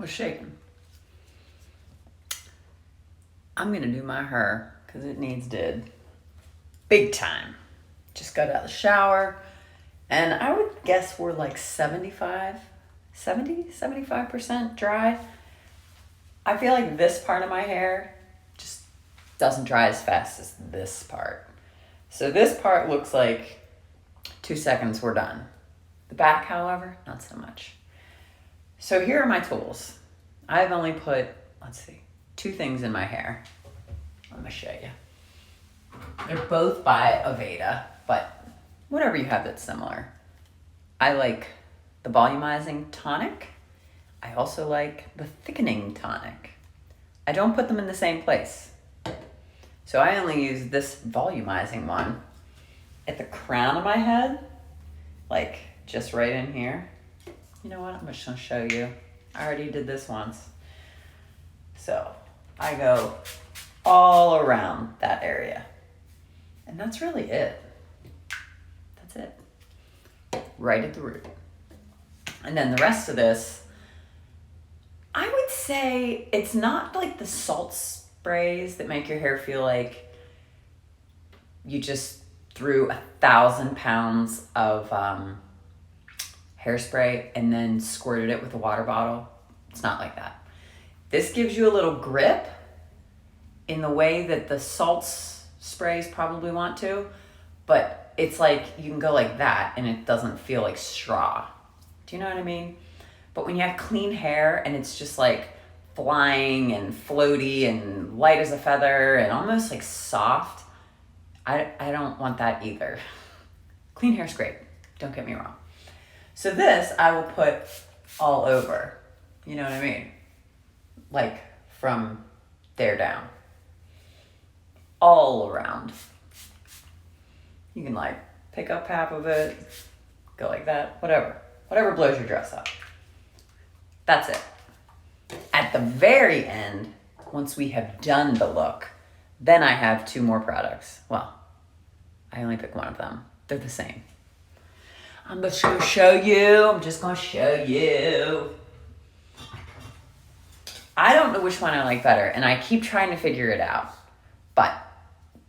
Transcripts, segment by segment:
was shaking. I'm gonna do my hair because it needs did. Big time. Just got out of the shower. And I would guess we're like 75% dry. I feel like this part of my hair just doesn't dry as fast as this part. So this part looks like 2 seconds, we're done. The back, however, not so much. So here are my tools. I've only put, let's see, 2 things in my hair. I'm gonna show you. They're both by Aveda, but whatever you have that's similar. I like the volumizing tonic. I also like the thickening tonic. I don't put them in the same place. So I only use this volumizing one at the crown of my head, like just right in here. You know what, I'm just gonna show you. I already did this once. So I go all around that area. And that's really it. That's it. Right at the root. And then the rest of this, I would say it's not like the salt sprays that make your hair feel like you just threw 1,000 pounds of hairspray and then squirted it with a water bottle. It's not like that. This gives you a little grip in the way that the salts sprays probably want to, but it's like you can go like that and it doesn't feel like straw. Do you know what I mean? But when you have clean hair and it's just like flying and floaty and light as a feather and almost like soft, I don't want that either. Clean hair's great, don't get me wrong. So this I will put all over, you know what I mean? Like from there down. All around. You can like pick up half of it, go like that, whatever. Whatever blows your dress up. That's it. At the very end, once we have done the look, then I have 2 more products. Well, I only pick one of them. They're the same. I'm just gonna show you. I don't know which one I like better, and I keep trying to figure it out, but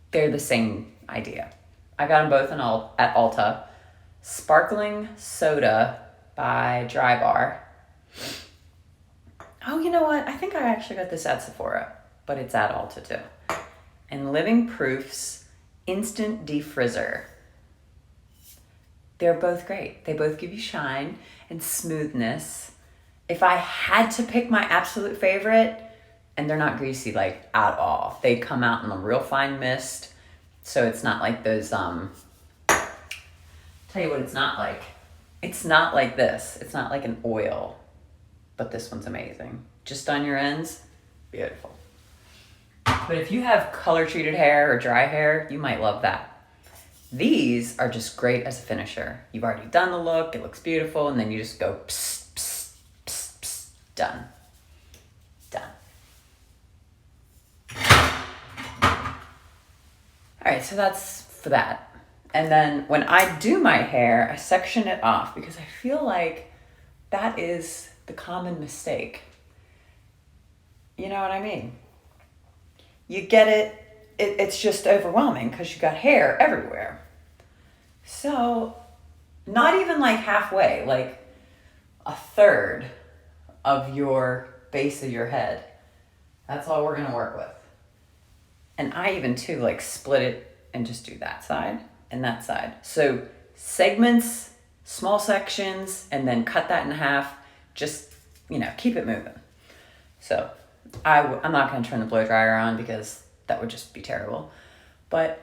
they're the same idea. I got them both at Ulta. Sparkling Soda by Drybar. Oh, you know what? I think I actually got this at Sephora, but it's at Ulta too. And Living Proof's Instant Defrizzer. They're both great. They both give you shine and smoothness. If I had to pick my absolute favorite, and they're not greasy like at all. They come out in a real fine mist. So it's not like those, tell you what it's not like. It's not like this. It's not like an oil, but this one's amazing. Just on your ends, beautiful. But if you have color treated hair or dry hair, you might love that. These are just great as a finisher. You've already done the look, it looks beautiful, and then you just go psst, psst, psst, psst, done. Done. All right, so that's for that. And then when I do my hair, I section it off because I feel like that is the common mistake. You know what I mean? You get it's just overwhelming because you got hair everywhere. So not even like halfway, like a third of your base of your head. That's all we're gonna work with. And I even too like split it and just do that side and that side. So segments, small sections, and then cut that in half. Just, keep it moving. So I'm not gonna turn the blow dryer on because that would just be terrible. And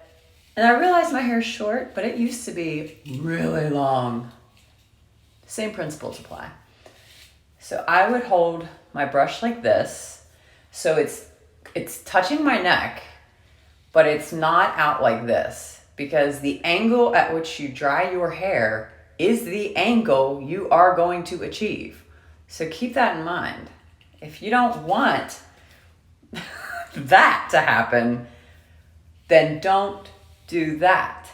I realize my hair is short, but it used to be really long. Same principles apply. So I would hold my brush like this. So it's touching my neck, but it's not out like this because the angle at which you dry your hair is the angle you are going to achieve. So keep that in mind. If you don't want that to happen, then don't do that.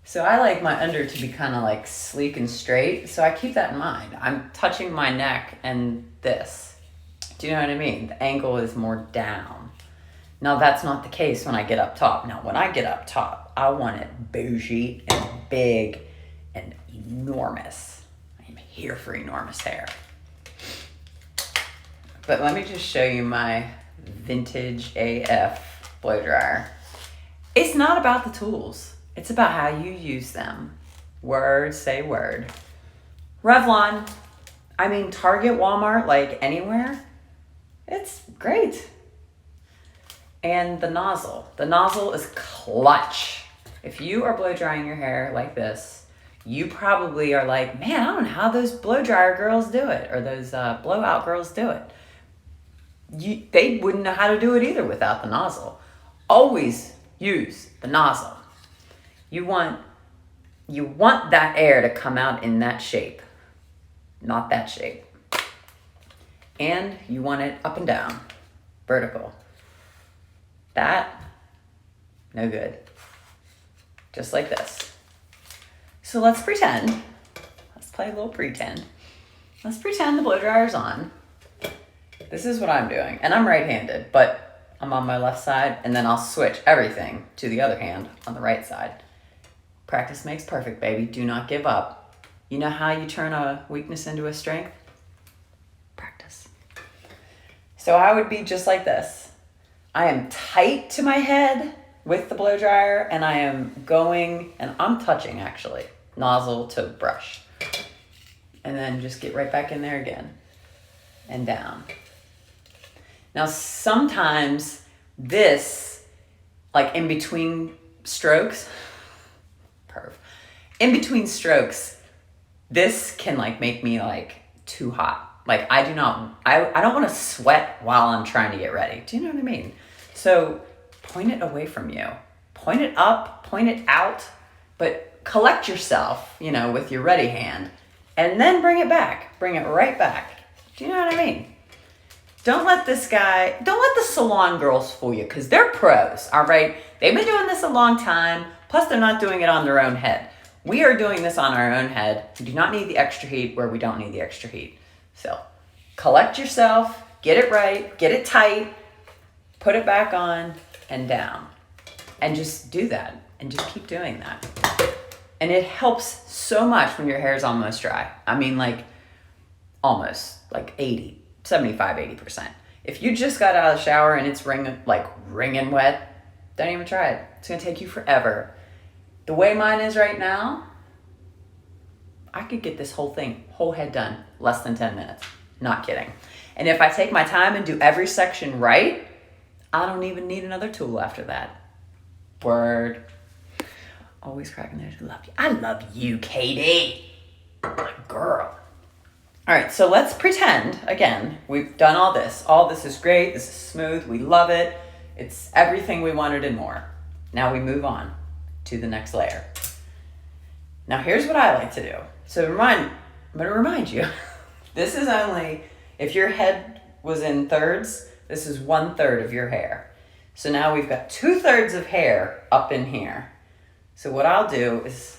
So I like my under to be kind of like sleek and straight. So I keep that in mind. I'm touching my neck and this. Do you know what I mean? The angle is more down. Now that's not the case when I get up top. Now when I get up top, I want it bougie and big and enormous. I am here for enormous hair. But let me just show you my vintage AF blow dryer. It's not about the tools. It's about how you use them. Word, say word. Revlon, I mean Target, Walmart, like anywhere, it's great. And the nozzle is clutch. If you are blow drying your hair like this, you probably are like, man, I don't know how those blow dryer girls do it, or those blowout girls do it. They wouldn't know how to do it either without the nozzle. Always use the nozzle. You want that air to come out in that shape, not that shape. And you want it up and down, vertical. That, no good. Just like this. So let's pretend. Let's play a little pretend. Let's pretend the blow dryer's on. This is what I'm doing. And I'm right-handed, but I'm on my left side, and then I'll switch everything to the other hand on the right side. Practice makes perfect, baby. Do not give up. You know how you turn a weakness into a strength? Practice. So I would be just like this. I am tight to my head with the blow dryer, and I am going, and I'm touching actually, nozzle to brush. And then just get right back in there again and down. Now, sometimes this, like in between strokes, in between strokes, this can like make me like too hot. Like I don't want to sweat while I'm trying to get ready. Do you know what I mean? So point it away from you. Point it up, point it out, but collect yourself, with your ready hand, and then bring it back. Bring it right back. Do you know what I mean? Don't let the salon girls fool you, because they're pros, all right? They've been doing this a long time, plus they're not doing it on their own head. We are doing this on our own head. We do not need the extra heat where we don't need the extra heat. So collect yourself, get it right, get it tight, put it back on and down. And just do that, and just keep doing that. And it helps so much when your hair is almost dry. I mean, almost, 80%. If you just got out of the shower and it's wringing wet, don't even try it. It's gonna take you forever. The way mine is right now, I could get this whole head done, less than 10 minutes. Not kidding. And if I take my time and do every section right, I don't even need another tool after that. Word. Always cracking there. I love you. I love you, Katie. My girl. All right, so let's pretend, again, we've done all this. All this is great. This is smooth. We love it. It's everything we wanted and more. Now we move on to the next layer. Now here's what I like to do. So I'm going to remind you, this is only, if your head was in thirds, this is 1/3 of your hair. So now we've got 2/3 of hair up in here. So what I'll do is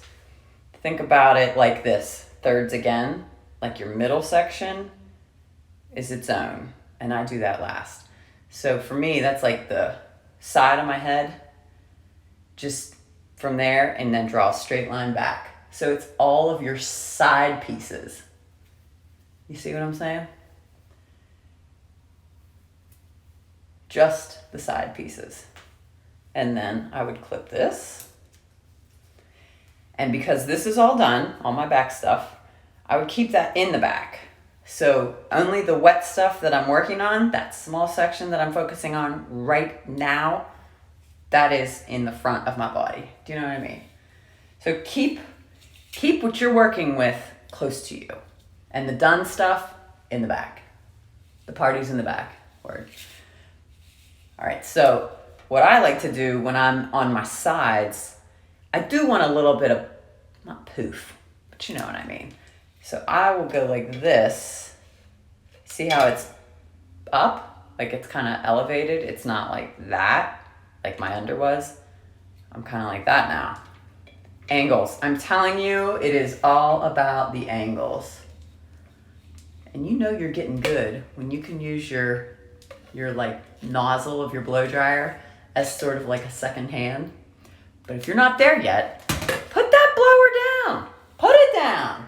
think about it like this, thirds again. Like your middle section is its own, and I do that last. So for me, that's like the side of my head, just from there, and then draw a straight line back. So it's all of your side pieces. You see what I'm saying? Just the side pieces. And then I would clip this. And because this is all done, all my back stuff, I would keep that in the back. So only the wet stuff that I'm working on, that small section that I'm focusing on right now, that is in the front of my body. Do you know what I mean? So keep what you're working with close to you. And the done stuff in the back. The party's in the back. Word. All right, so what I like to do when I'm on my sides, I do want a little bit of, not poof, but you know what I mean. So I will go like this. See how it's up? Like it's kind of elevated. It's not like that, like my under was. I'm kind of like that now. Angles. I'm telling you, it is all about the angles. And you know you're getting good when you can use your like nozzle of your blow dryer as sort of like a second hand. But if you're not there yet, put that blower down. Put it down.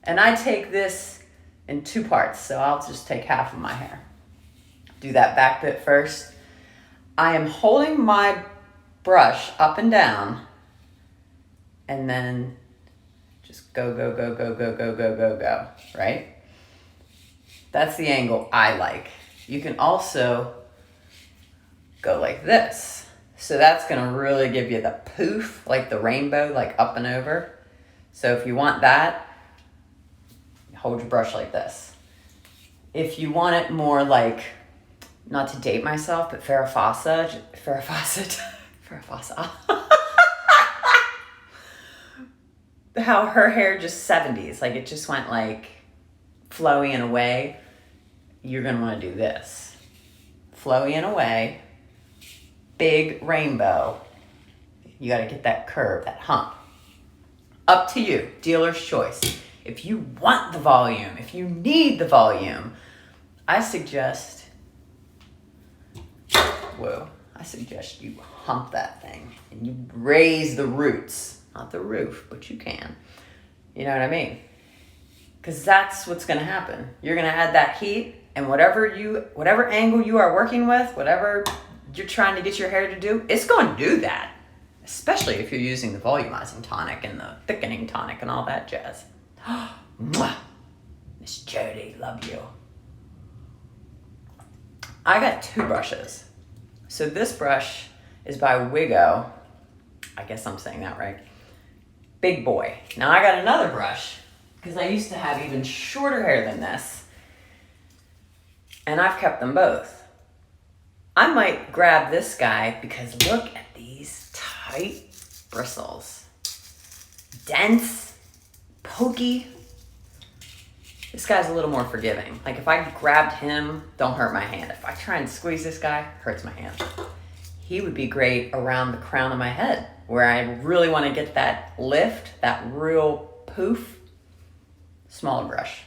And I take this in 2 parts, so I'll just take half of my hair. Do that back bit first. I am holding my brush up and down, and then just go, go, go, go, go, go, go, go, go, right? That's the angle I like. You can also go like this. So that's gonna really give you the poof, like the rainbow, like up and over. So if you want that, hold your brush like this. If you want it more like, not to date myself, but Farrah Fawcett, how her hair just 70s, like it just went like flowy and away. You're gonna wanna do this. Flowy and away, big rainbow. You gotta get that curve, that hump. Up to you, dealer's choice. If you want the volume, if you need the volume, I suggest you hump that thing and you raise the roots, not the roof, but you can. You know what I mean? Because that's what's gonna happen. You're gonna add that heat, and whatever angle you are working with, whatever you're trying to get your hair to do, it's gonna do that. Especially if you're using the volumizing tonic and the thickening tonic and all that jazz. Mwah. Miss Jody, love you. I got 2 brushes. So this brush is by Wigo. I guess I'm saying that right. Big boy. Now I got another brush because I used to have even shorter hair than this. And I've kept them both. I might grab this guy because look at these tight bristles. Dense, pokey. This guy's a little more forgiving. Like if I grabbed him, don't hurt my hand. If I try and squeeze this guy, hurts my hand. He would be great around the crown of my head where I really want to get that lift, that real poof. Smaller brush.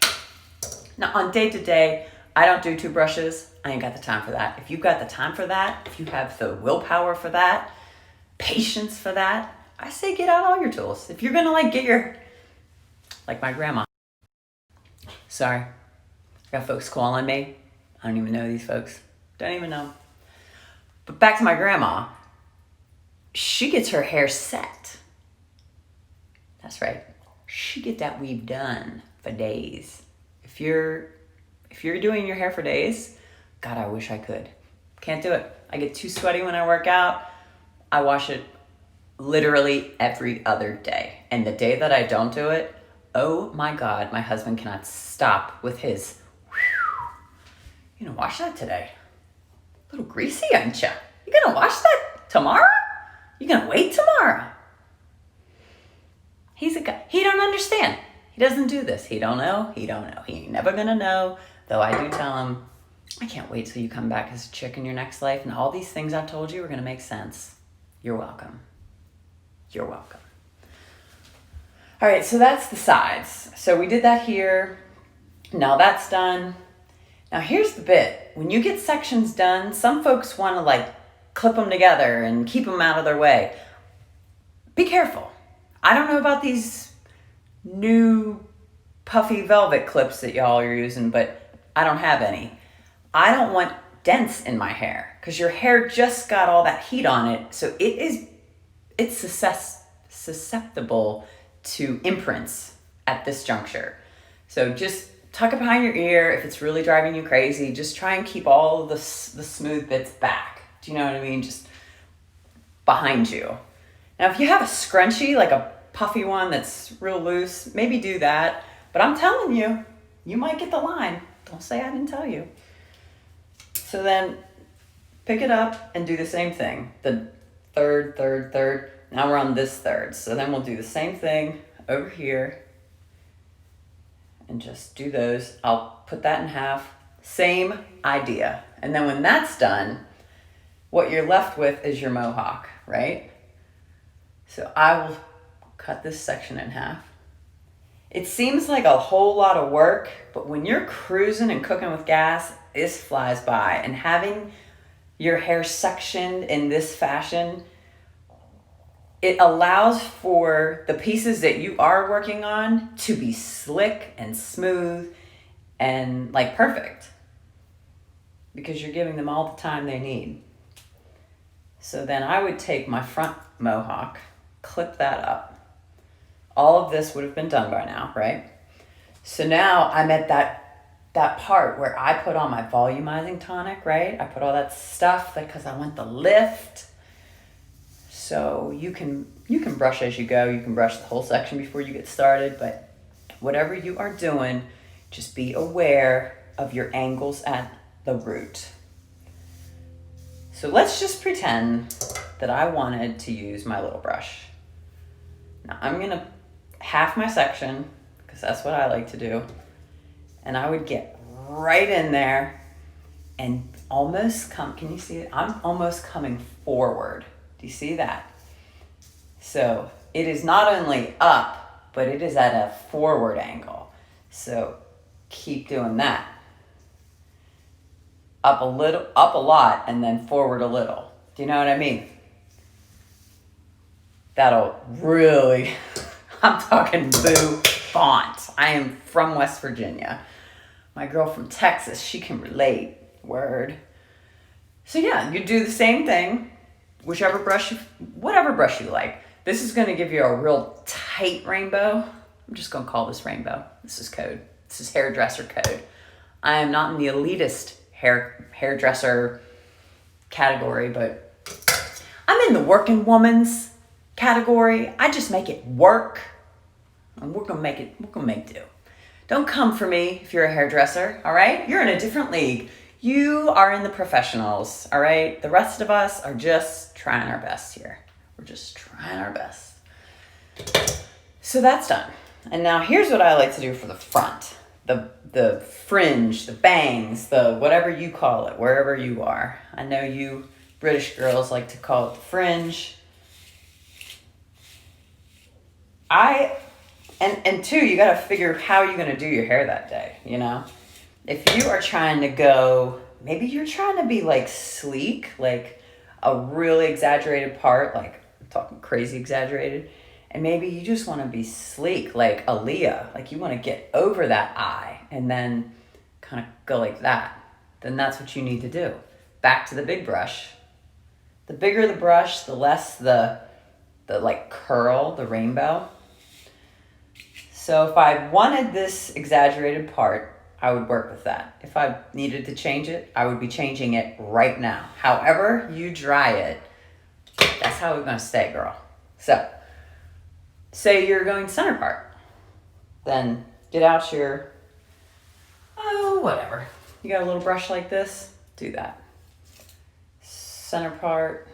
Now on day to day, I don't do 2 brushes. I ain't got the time for that. If you've got the time for that, if you have the willpower for that, patience for that, I say get out all your tools. If you're gonna like get your, like my grandma. Sorry, I got folks calling me. I don't even know these folks. Don't even know. But back to my grandma. She gets her hair set. That's right. She get that weave done for days. If you're doing your hair for days, God, I wish I could. Can't do it. I get too sweaty when I work out. I wash it literally every other day. And the day that I don't do it, oh my God, my husband cannot stop with his, you gonna wash that today? A little greasy, aren't you? You gonna wash that tomorrow? You gonna wait tomorrow? He's a guy, he don't understand. He doesn't do this. He don't know. He ain't never gonna know. Though I do tell him, I can't wait till you come back as a chick in your next life and all these things I've told you are gonna make sense. You're welcome. You're welcome. All right, so that's the sides. So we did that here. Now that's done. Now here's the bit. When you get sections done, some folks want to like clip them together and keep them out of their way. Be careful. I don't know about these new puffy velvet clips that y'all are using, but I don't have any. I don't want dents in my hair because your hair just got all that heat on it. So it's susceptible to imprints at this juncture. So just tuck it behind your ear. If it's really driving you crazy, just try and keep all of the smooth bits back. Do you know what I mean? Just behind you. Now, if you have a scrunchie, like a puffy one that's real loose, maybe do that. But I'm telling you, you might get the line. Don't say I didn't tell you. So then pick it up and do the same thing. The third. Now we're on this third. So then we'll do the same thing over here and just do those. I'll put that in half. Same idea. And then when that's done, what you're left with is your mohawk, right? So I will cut this section in half. It seems like a whole lot of work, but when you're cruising and cooking with gas, this flies by. And having your hair sectioned in this fashion, it allows for the pieces that you are working on to be slick and smooth and like perfect, because you're giving them all the time they need. So then I would take my front mohawk, clip that up. All of this would have been done by now, right? So now I'm at that part where I put on my volumizing tonic, right? I put all that stuff because I want the lift. So you can brush as you go. You can brush the whole section before you get started, but whatever you are doing, just be aware of your angles at the root. So let's just pretend that I wanted to use my little brush. Now I'm gonna half my section, because that's what I like to do. And I would get right in there and almost can you see it? I'm almost coming forward. Do you see that? So it is not only up, but it is at a forward angle. So keep doing that. Up a lot, and then forward a little. Do you know what I mean? That'll really, I'm talking bouffant. I am from West Virginia. My girl from Texas, she can relate. Word. So yeah, you do the same thing, whatever brush you like. This is going to give you a real tight rainbow. I'm just going to call this rainbow. This is code. This is hairdresser code. I am not in the elitist hairdresser category, but I'm in the working woman's category. I just make it work, and we're gonna make do. Don't come for me if you're a hairdresser, all right? You're in a different league. You are in the professionals, all right? The rest of us are just trying our best here. We're just trying our best. So that's done. And now here's what I like to do for the front. The fringe, the bangs, the whatever you call it, wherever you are. I know you British girls like to call it the fringe. And two, you got to figure how you're going to do your hair that day, you know? If you are trying to go, maybe you're trying to be like sleek, like a really exaggerated part, like I'm talking crazy exaggerated, and maybe you just want to be sleek, like Aaliyah, like you want to get over that eye and then kind of go like that. Then that's what you need to do. Back to the big brush. The bigger the brush, the less the like curl, the rainbow. So if I wanted this exaggerated part, I would work with that. If I needed to change it, I would be changing it right now. However you dry it, that's how we're going to stay, girl. So, say you're going center part. Then get out your, whatever. You got a little brush like this? Do that. Center part.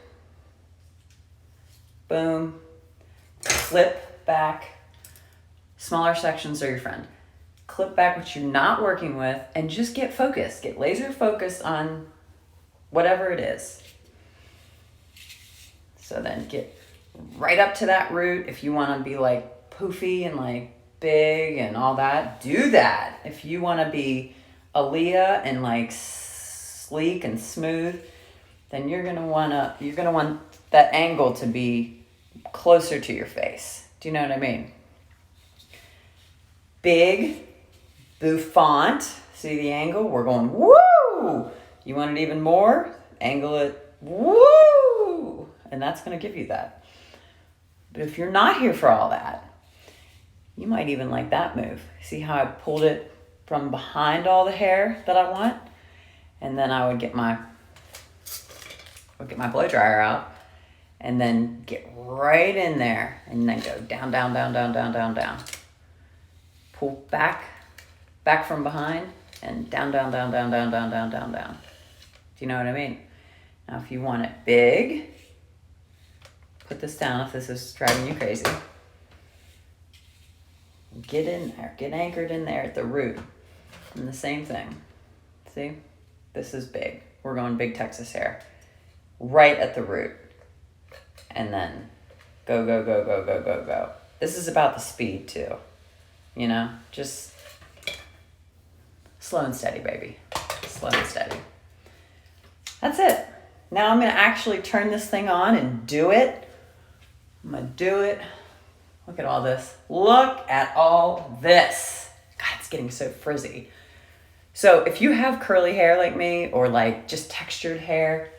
Boom. Clip back. Smaller sections are your friend. Clip back what you're not working with and just get focused. Get laser focused on whatever it is. So then get right up to that root. If you want to be like poofy and like big and all that, do that. If you want to be Aaliyah and like sleek and smooth, then you're gonna want that angle to be closer to your face. Do you know what I mean? Big, bouffant. See the angle? We're going woo. You want it even more? Angle it woo, and that's gonna give you that. But if you're not here for all that, you might even like that move. See how I pulled it from behind all the hair that I want? And then I would get my blow dryer out and then get right in there and then go down, down, down, down, down, down, down. Pull back from behind and down, down, down, down, down, down, down, down, down. Do you know what I mean? Now if you want it big, put this down if this is driving you crazy. Get in there, get anchored in there at the root. And the same thing. See? This is big. We're going big Texas hair. Right at the root. And then Go, go, go, go, go, go, go. This is about the speed too. You know, just slow and steady, baby. Slow and steady. That's it. Now I'm gonna actually turn this thing on and do it. I'm gonna do it. Look at all this. Look at all this. God, it's getting so frizzy. So if you have curly hair like me, or like just textured hair,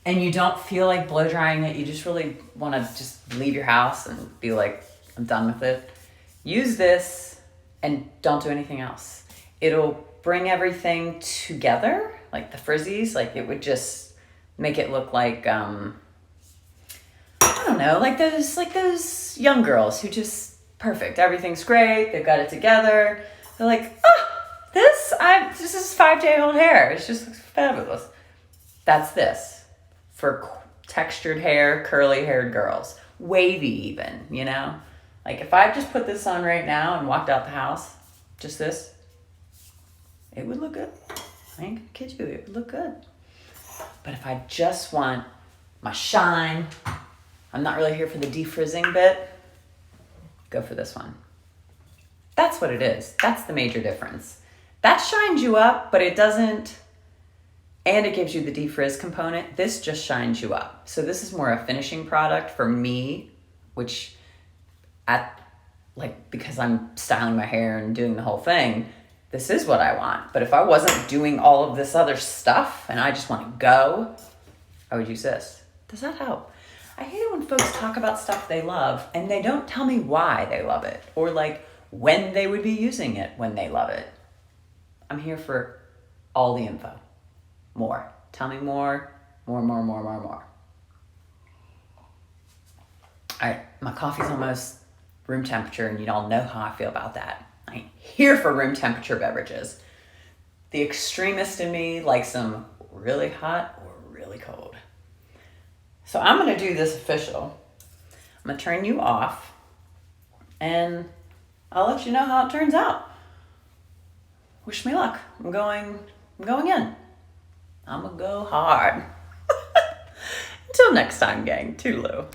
and you don't feel like blow drying it, you just really wanna just leave your house and be like, I'm done with it, use this and don't do anything else. It'll bring everything together, like the frizzies, like it would just make it look like, I don't know, like those young girls who just, perfect, everything's great, they've got it together. They're like, this is 5-day-old hair. It just looks fabulous. That's this for textured hair, curly haired girls, wavy even, you know? Like if I just put this on right now and walked out the house, just this, it would look good. I ain't gonna kid you, it would look good. But if I just want my shine, I'm not really here for the defrizzing bit, go for this one. That's what it is. That's the major difference. That shines you up, but it doesn't, and it gives you the defrizz component. This just shines you up. So this is more a finishing product for me, which because I'm styling my hair and doing the whole thing, this is what I want. But if I wasn't doing all of this other stuff and I just want to go, I would use this. Does that help? I hate it when folks talk about stuff they love and they don't tell me why they love it, or like when they would be using it when they love it. I'm here for all the info. More. Tell me more. More. All right, my coffee's almost room temperature, and you all know how I feel about that. I ain't here for room temperature beverages. The extremist in me likes them really hot or really cold. So I'm gonna do this official. I'm gonna turn you off, and I'll let you know how it turns out. Wish me luck. I'm going in. I'm gonna go hard. Until next time, gang. Toodaloo.